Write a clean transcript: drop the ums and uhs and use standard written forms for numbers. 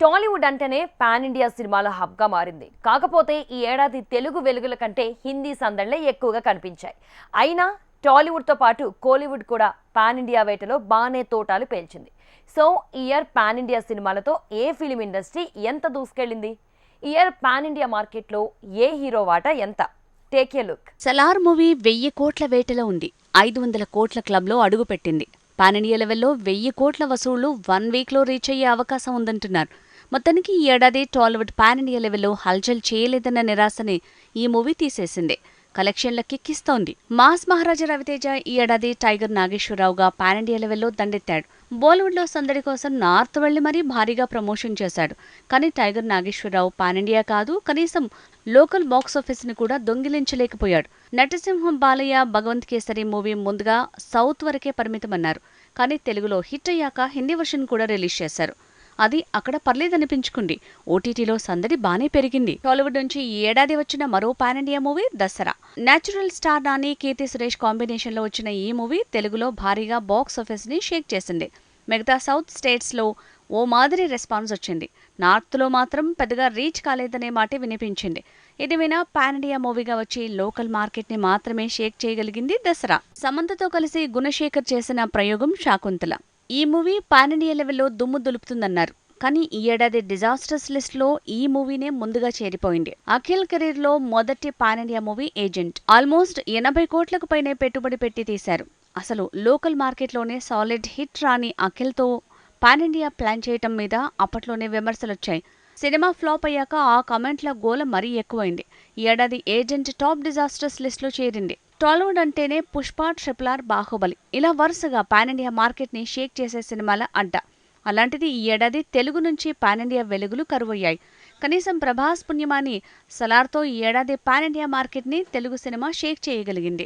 టాలీవుడ్ అంటేనే pan India సినిమాల హబ్గా మారింది. కాకపోతే ఈ ఏడాది తెలుగు వెలుగుల కంటే హిందీ సందళ్లే ఎక్కువగా కనిపించాయి. అయినా టాలీవుడ్తో పాటు కోలీవుడ్ కూడా పాన్ ఇండియా వేటలో బాగానే తోటాలు పేల్చింది. సో ఈ ఇయర్ పాన్ ఇండియా సినిమాలతో ఏ ఫిలిం ఇండస్ట్రీ ఎంత దూసుకెళ్ళింది? ఈ ఇయర్ పాన్ ఇండియా మార్కెట్లో ఏ హీరో వాటా ఎంత? Take a look. Salaar movie 1000 కోట్ల వేటలో ఉంది. 500 కోట్ల క్లబ్లో అడుగుపెట్టింది. పాన్ ఇండియా లెవెల్లో 1000 కోట్ల వసూళ్లు 1 వీక్లో రీచ్ అయ్యే అవకాశం ఉందంటున్నారు. మొత్తానికి ఈ ఏడాది టాలీవుడ్ పాన్ ఇండియా లెవెల్లో హల్చల్ చేయలేదన్న నిరాశని ఈ మూవీ తీసేసింది. కలెక్షన్ల కిక్కిస్తోంది. మాస్ మహారాజా రవితేజ ఈ ఏడాది టైగర్ నాగేశ్వరరావుగా పాన్ ఇండియా లెవెల్లో దండెత్తాడు. బాలీవుడ్లో సందడి కోసం నార్త్ వెళ్లి మరీ భారీగా ప్రమోషన్ చేశాడు. కానీ టైగర్ నాగేశ్వరరావు పాన్ ఇండియా కాదు, కనీసం లోకల్ బాక్సాఫీస్ ని కూడా దొంగిలించలేకపోయాడు. నటసింహం బాలయ్య భగవంత్ కేసరి మూవీ ముందుగా సౌత్ వరకే పరిమితమన్నారు. కానీ తెలుగులో హిట్ అయ్యాక హిందీ వర్షన్ కూడా రిలీజ్ చేశారు. అది అక్కడ పర్లేదనిపించుకుంది. ఓటీటీలో సందడి బానే పెరిగింది. టాలీవుడ్ నుంచి ఈ ఏడాది వచ్చిన మరో pan India movie Dasara. Natural star Nani, Keerthy Suresh combination లో వచ్చిన ఈ మూవీ తెలుగులో భారీగా బాక్స్ ఆఫీస్ ని షేక్ చేసింది. మిగతా సౌత్ స్టేట్స్ లో ఓ మాదిరి రెస్పాన్స్ వచ్చింది. నార్త్ లో మాత్రం పెద్దగా రీచ్ కాలేదనే మాట వినిపించింది. ఇది వినా పాన్ ఇండియా మూవీగా వచ్చి లోకల్ మార్కెట్ ని మాత్రమే షేక్ చేయగలిగింది దసరా. సమంతతో కలిసి గుణశేఖర్ చేసిన ప్రయోగం శాకుంతల. ఈ మూవీ పాన్ ఇండియా లెవెల్లో దుమ్ము దులుపుతుందన్నారు. కానీ ఈ ఏడాది డిజాస్టర్స్ లిస్ట్ లో ఈ మూవీనే ముందుగా చేరిపోయింది. అఖిల్ కెరీర్ లో మొదటి pan India movie agent. Almost 80 కోట్లకు పైనే పెట్టుబడి పెట్టి తీశారు. అసలు లోకల్ మార్కెట్లోనే సాలిడ్ హిట్ రాని అఖిల్ తో పాన్ ఇండియా ప్లాన్ చేయటం మీద అప్పట్లోనే విమర్శలొచ్చాయి. సినిమా ఫ్లాప్ అయ్యాక ఆ కామెంట్ల గోల మరీ ఎక్కువైంది. ఈ ఏడాది ఏజెంట్ టాప్ డిజాస్టర్స్ లిస్ట్ లో చేరింది. టాలీవుడ్ అంటేనే పుష్ప, ట్రిపుల్ బాహుబలి ఇలా వరుసగా పాన్ ఇండియా మార్కెట్ ని షేక్ చేసే సినిమాల అడ్డా. అలాంటిది ఈ ఏడాది తెలుగు నుంచి పాన్ ఇండియా వెలుగులు కరువయ్యాయి. కనీసం ప్రభాస్ పుణ్యమాని సలార్తో ఈ ఏడాది పాన్ ఇండియా మార్కెట్ ని తెలుగు సినిమా షేక్ చేయగలిగింది.